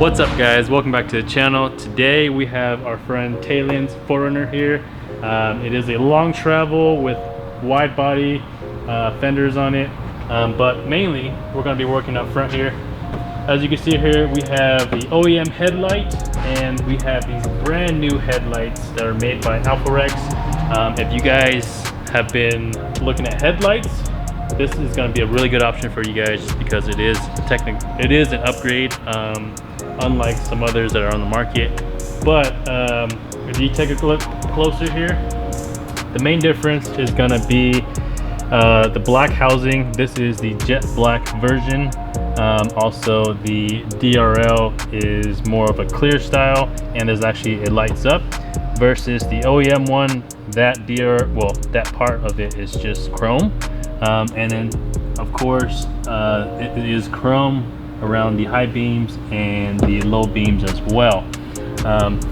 What's up guys, welcome back to the channel. Today we have our friend Taylon's 4Runner here. It is a long travel with wide body fenders on it, but mainly we're going to be working up front here. As you can see here, we have the OEM headlight and we have these brand new headlights that are made by AlphaRex. If you guys have been looking at headlights, this is going to be a really good option for you guys because it is an upgrade, unlike some others that are on the market. But if you take a look closer here, the main difference is going to be the black housing. This is the jet black version. Also the DRL is more of a clear style, and there's actually, it lights up, versus the OEM one, that that part of it is just chrome. And then of course it is chrome around the high beams and the low beams as well.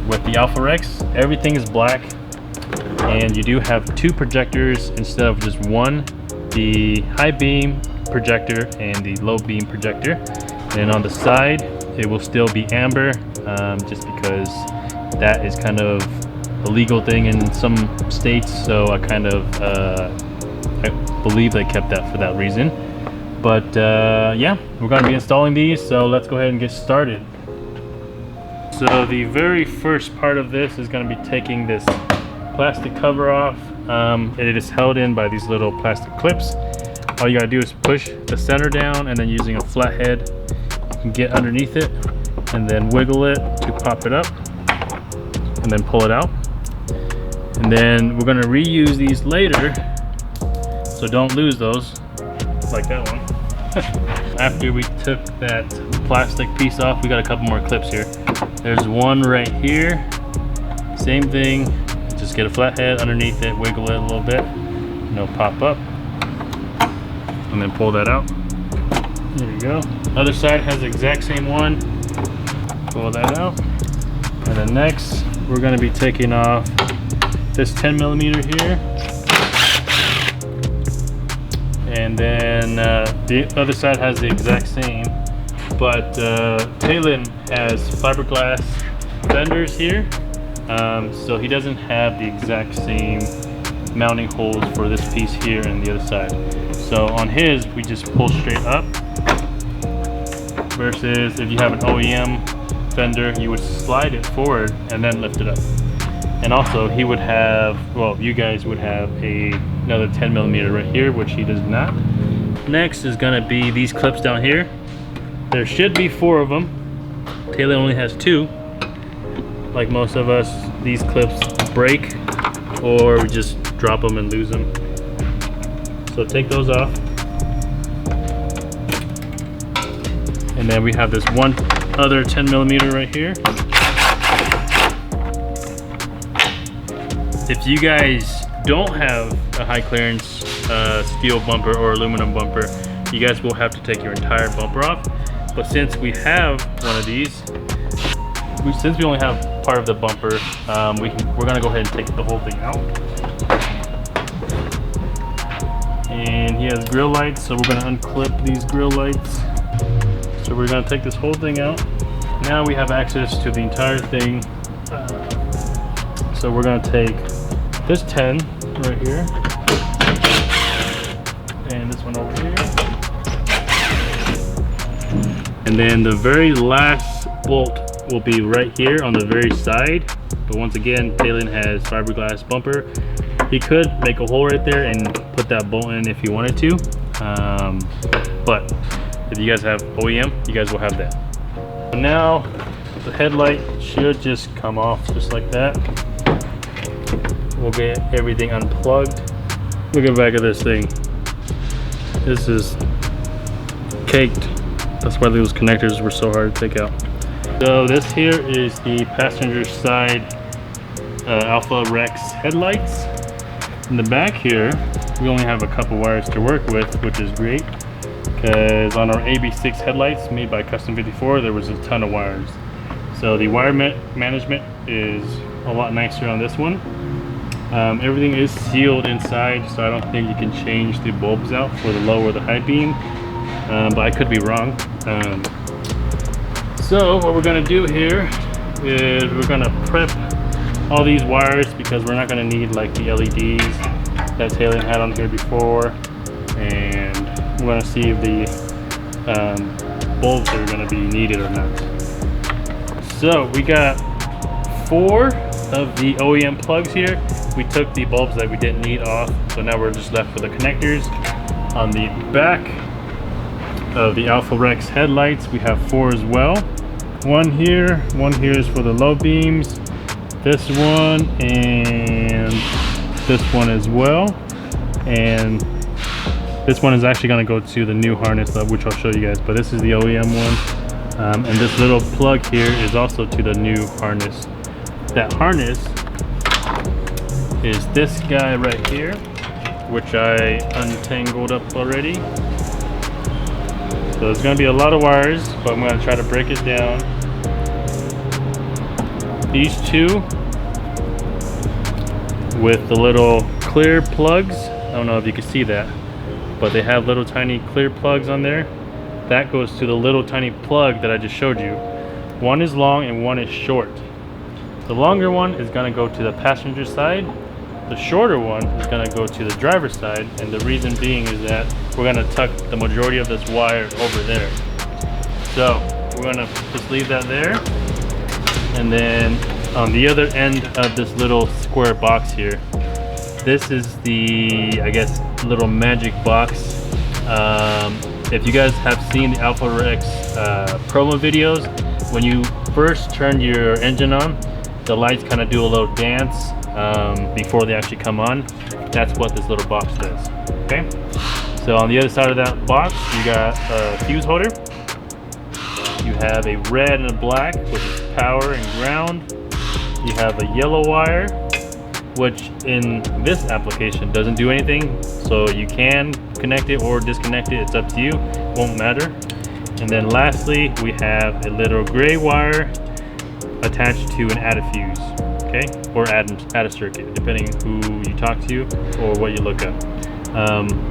With the AlphaRex, everything is black, and you do have two projectors instead of just one, the high beam projector and the low beam projector. And on the side it will still be amber, just because that is kind of a legal thing in some states, so I believe they kept that for that reason. But yeah, we're going to be installing these, so let's go ahead and get started. So the very first part of this is going to be taking this plastic cover off. It is held in by these little plastic clips. All you got to do is push the center down, and then using a flathead you can get underneath it and then wiggle it to pop it up and then pull it out. And then we're going to reuse these later, so don't lose those like that one. After we took that plastic piece off, we got a couple more clips here. There's one right here, same thing, just get a flathead underneath it, wiggle it a little bit, and it'll pop up, and then pull that out. There you go. Other side has the exact same one, pull that out. And then next we're going to be taking off this 10mm here, and then the other side has the exact same, but Taylon has fiberglass fenders here, so he doesn't have the exact same mounting holes for this piece here and the other side. So on his, we just pull straight up, versus if you have an OEM fender, you would slide it forward and then lift it up. And also he would have, well, you guys would have another 10mm right here, which he does not. Next is going to be these clips down here. There should be 4 of them. Taylon only has 2. Like most of us, these clips break, or we just drop them and lose them. So take those off. And then we have this one other 10mm right here. If you guys don't have a high clearance steel bumper or aluminum bumper, you guys will have to take your entire bumper off. But since we have one of these, since we only have part of the bumper, we're gonna go ahead and take the whole thing out. And he has grill lights, so we're gonna unclip these grill lights. So we're gonna take this whole thing out. Now we have access to the entire thing. So we're gonna take this 10 right here, and this one over here, and then the very last bolt will be right here on the very side. But once again, Taylon has fiberglass bumper. He could make a hole right there and put that bolt in if he wanted to, but if you guys have OEM, you guys will have that. So now the headlight should just come off just like that. We'll get everything unplugged. Look at the back of this thing. This is caked. That's why those connectors were so hard to take out. So this here is the passenger side AlphaRex headlights. In the back here, we only have a couple wires to work with, which is great, because on our AB6 headlights made by Custom 54, there was a ton of wires. So the wire management is a lot nicer on this one. Everything is sealed inside, so I don't think you can change the bulbs out for the low or the high beam, but I could be wrong. So what we're gonna do here is we're gonna prep all these wires because we're not gonna need like the LEDs that Taylor had on here before, and we're gonna see if the bulbs are gonna be needed or not. So we got 4 of the OEM plugs here. We took the bulbs that we didn't need off, so now we're just left with the connectors. On the back of the AlphaRex headlights, we have 4 as well. One here is for the low beams, this one, and this one as well. And this one is actually going to go to the new harness, which I'll show you guys, but this is the OEM one. And this little plug here is also to the new harness. That harness is this guy right here, which I untangled up already. So there's going to be a lot of wires, but I'm going to try to break it down. These 2 with the little clear plugs, I don't know if you can see that, but they have little tiny clear plugs on there. That goes to the little tiny plug that I just showed you. One is long and one is short. The longer one is going to go to the passenger side. The shorter one is going to go to the driver's side, and the reason being is that we're going to tuck the majority of this wire over there. So we're going to just leave that there, and then on the other end of this little square box here, this is the, I guess, little magic box. If you guys have seen the AlphaRex promo videos, when you first turn your engine on, the lights kind of do a little dance before they actually come on. That's what this little box does. Okay, so on the other side of that box, you got a fuse holder. You have a red and a black, which is power and ground. You have a yellow wire, which in this application doesn't do anything, so you can connect it or disconnect it, it's up to you, won't matter. And then lastly, we have a little gray wire attached to an added fuse, okay, or add a circuit, depending who you talk to or what you look up.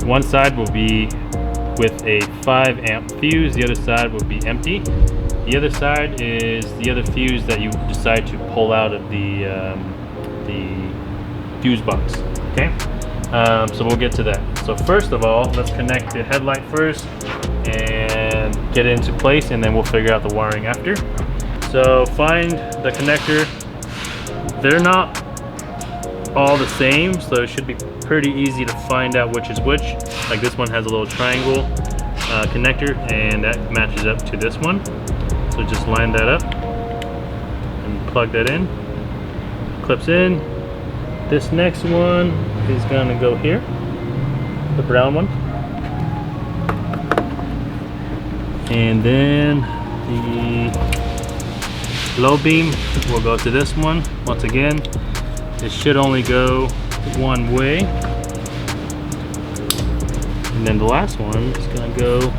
One side will be with a 5 amp fuse, the other side will be empty. The other side is the other fuse that you decide to pull out of the fuse box. Okay, so we'll get to that. So first of all, let's connect the headlight first and get it into place, and then we'll figure out the wiring after. So find the connector. They're not all the same, so it should be pretty easy to find out which is which. Like this one has a little triangle connector, and that matches up to this one. So just line that up and plug that in. Clips in. This next one is gonna go here, the brown one. And then the low beam will go to this one. Once again, it should only go one way. And then the last one is gonna go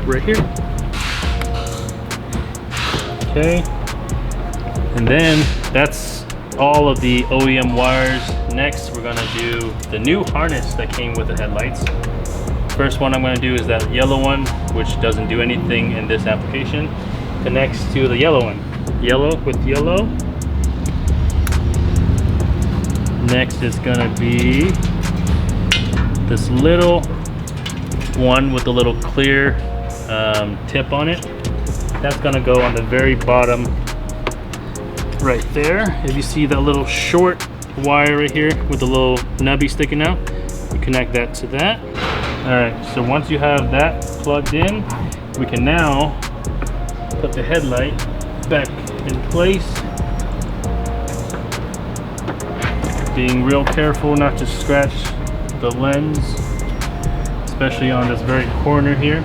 right here. Okay. And then that's all of the OEM wires. Next, we're gonna do the new harness that came with the headlights. First one I'm gonna do is that yellow one, which doesn't do anything in this application. Connects to the yellow one. Yellow with yellow. Next is gonna be this little one with the little clear tip on it. That's gonna go on the very bottom right there. If you see that little short wire right here with the little nubby sticking out, you connect that to that. All right, so once you have that plugged in, we can now put the headlight back in place. Being real careful not to scratch the lens, especially on this very corner here.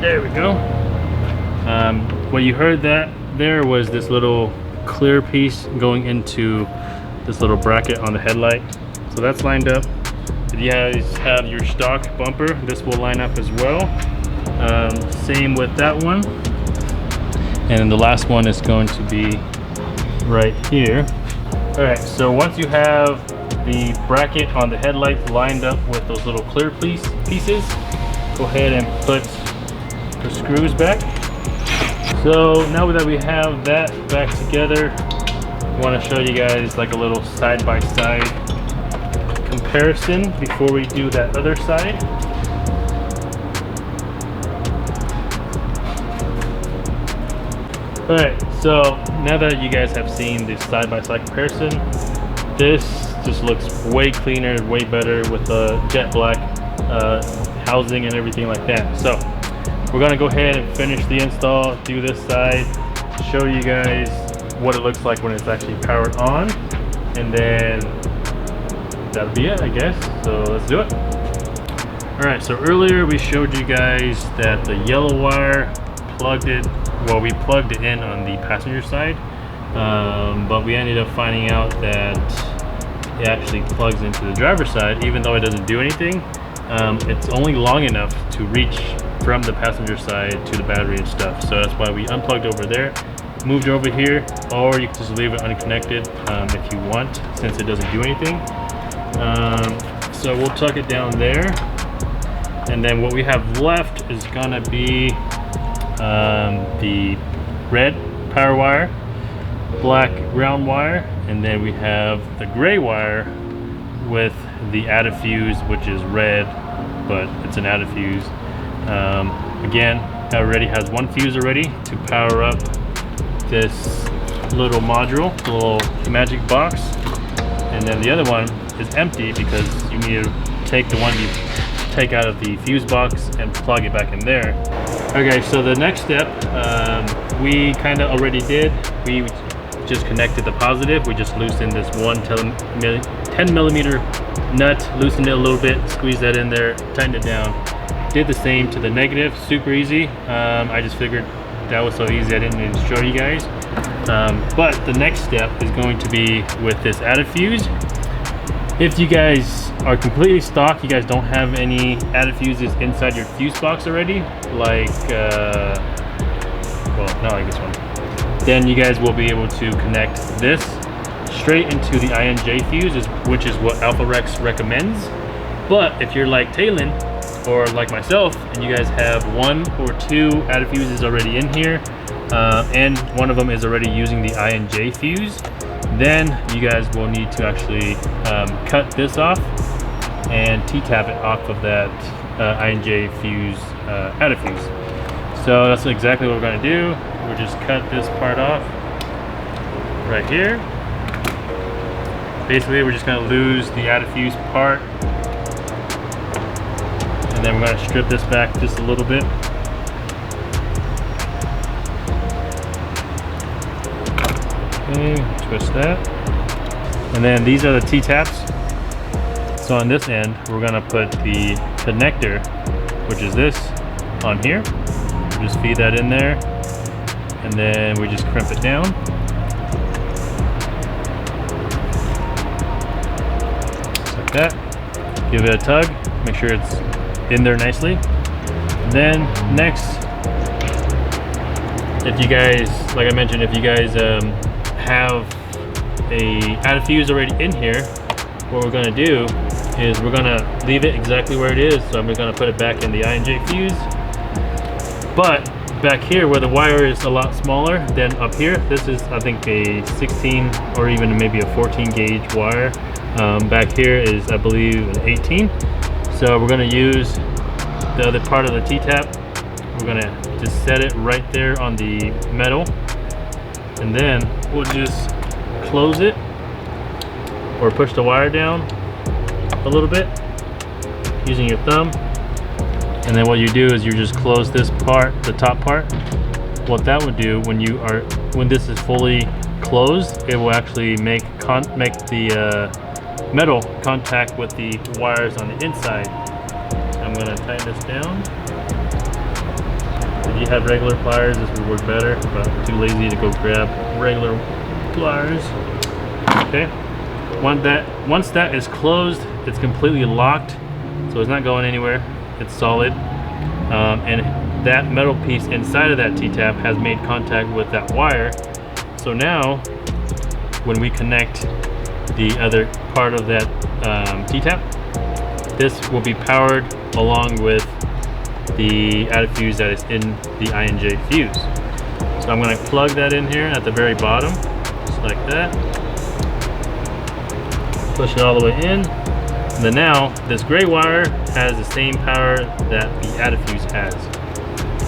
There we go. What you heard that there was this little clear piece going into this little bracket on the headlight. So that's lined up. If you guys have your stock bumper, this will line up as well. Same with that one. And then the last one is going to be right here. All right, so once you have the bracket on the headlights lined up with those little clear pieces. Go ahead and put the screws back. So now that we have that back together, I want to show you guys like a little side-by-side comparison before we do that other side. Alright, so now that you guys have seen this side-by-side comparison, this just looks way cleaner, way better with the jet black housing and everything like that. So we're gonna go ahead and finish the install, do this side, show you guys what it looks like when it's actually powered on, and then that'll be it, I guess. So let's do it. Alright, so earlier we showed you guys that the yellow wire we plugged it in on the passenger side, but we ended up finding out that it actually plugs into the driver's side. Even though it doesn't do anything, it's only long enough to reach from the passenger side to the battery and stuff. So that's why we unplugged over there, moved over here, or you can just leave it unconnected if you want, since it doesn't do anything. So we'll tuck it down there, and then what we have left is gonna be the red power wire, black ground wire, and then we have the gray wire with the added fuse, which is red, but it's an added fuse. Again, it already has one fuse already to power up this little module, the little magic box, and then the other one is empty because you need to take the one you take out of the fuse box and plug it back in there. Okay, so the next step we kind of already did. We just connected the positive. We just loosened this 10 millimeter nut, loosened it a little bit, squeezed that in there, tightened it down. Did the same to the negative, super easy. I just figured that was so easy I didn't need to show you guys. But the next step is going to be with this added fuse. If you guys are completely stock, you guys don't have any added fuses inside your fuse box already, like, well, not like this one, then you guys will be able to connect this straight into the INJ fuse, which is what AlphaRex recommends. But if you're like Talon or like myself, and you guys have one or two added fuses already in here, and one of them is already using the INJ fuse, then you guys will need to actually cut this off and T-tap it off of that INJ fuse, added fuse. So that's exactly what we're going to do. We'll just cut this part off right here. Basically, we're just going to lose the added fuse part, and then we're going to strip this back just a little bit. Okay, twist that. And then these are the T-taps. So on this end, we're gonna put the connector, which is this, on here. We'll just feed that in there, and then we just crimp it down. Just like that. Give it a tug, make sure it's in there nicely. And then next, if you guys, like I mentioned, if you guys have a added fuse already in here, what we're going to do is we're going to leave it exactly where it is. So I'm going to put it back in the INJ fuse, but back here where the wire is a lot smaller than up here, this is I think a 16 or even maybe a 14 gauge wire. Back here is I believe an 18. So we're going to use the other part of the T-tap. We're going to just set it right there on the metal, and then we'll just close it or push the wire down a little bit using your thumb. And then what you do is you just close this part, the top part. What that would do when this is fully closed, it will actually make the metal contact with the wires on the inside. I'm going to tighten this down. If you have regular pliers, this would work better, but I'm too lazy to go grab regular pliers. Okay, once that is closed, it's completely locked, so it's not going anywhere. It's solid, and that metal piece inside of that T-tap has made contact with that wire. So now when we connect the other part of that T-tap. This will be powered along with the added fuse that is in the INJ fuse. So I'm going to plug that in here at the very bottom, just like that. Push it all the way in. And then now, this gray wire has the same power that the added fuse has.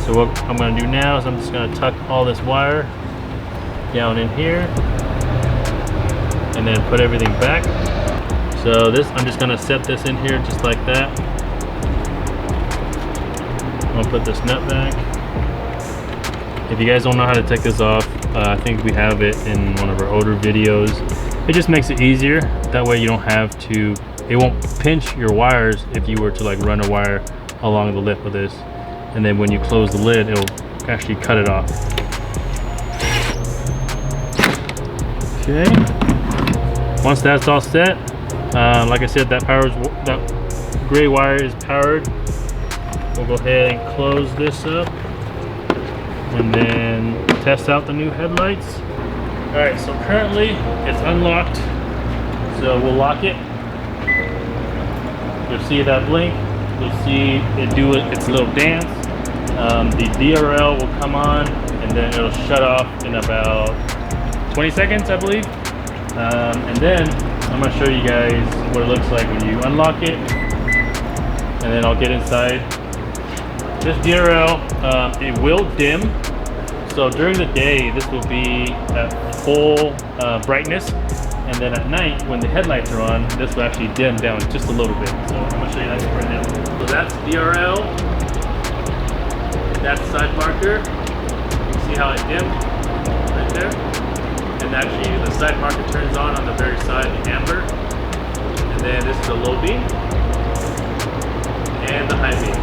So what I'm going to do now is I'm just going to tuck all this wire down in here and then put everything back. So this, I'm just going to set this in here just like that. I'm going to put this nut back. If you guys don't know how to take this off, I think we have it in one of our older videos. It just makes it easier. That way you don't have to, it won't pinch your wires if you were to like run a wire along the lip of this. And then when you close the lid, it'll actually cut it off. Okay. Once that's all set, like I said, that gray wire is powered. We'll go ahead and close this up and then test out the new headlights. All right, so currently it's unlocked, so we'll lock it. You'll see that blink. You'll see it do its little dance. The DRL will come on and then it'll shut off in about 20 seconds, I believe. And then I'm gonna show you guys what it looks like when you unlock it. And then I'll get inside. This DRL, it will dim. So during the day, this will be at full brightness. And then at night, when the headlights are on, this will actually dim down just a little bit. So I'm gonna show you that right now. So that's DRL. That's side marker. See how it dimmed right there? And actually the side marker turns on the very side, the amber. And then this is the low beam and the high beam.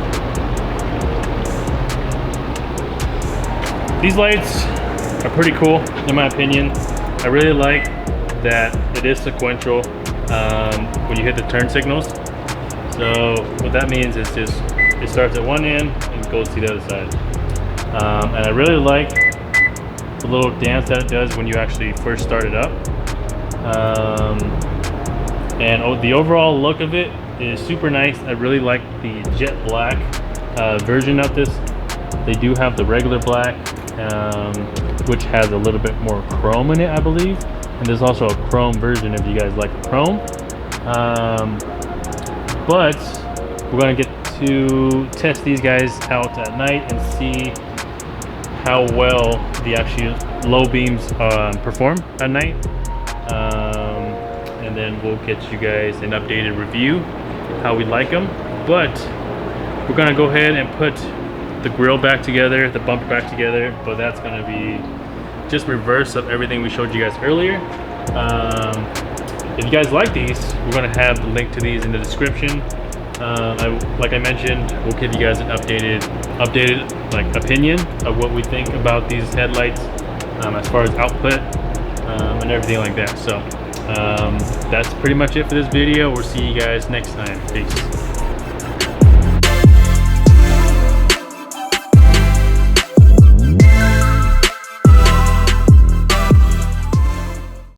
These lights are pretty cool in my opinion. I really like that it is sequential when you hit the turn signals. So what that means is just it starts at one end and goes to the other side. And I really like the little dance that it does when you actually first start it up. And the overall look of it is super nice. I really like the jet black version of this. They do have the regular black, which has a little bit more chrome in it, I believe. And there's also a chrome version if you guys like the chrome. But we're gonna get to test these guys out at night and see how well the actual low beams perform at night. And then we'll get you guys an updated review, how we like them. But we're gonna go ahead and put the grill back together, the bumper back together, but that's gonna be just reverse of everything we showed you guys earlier. If you guys like these, we're gonna have the link to these in the description. Like I mentioned, we'll give you guys an updated like opinion of what we think about these headlights as far as output and everything like that. So that's pretty much it for this video. We'll see you guys next time. Peace.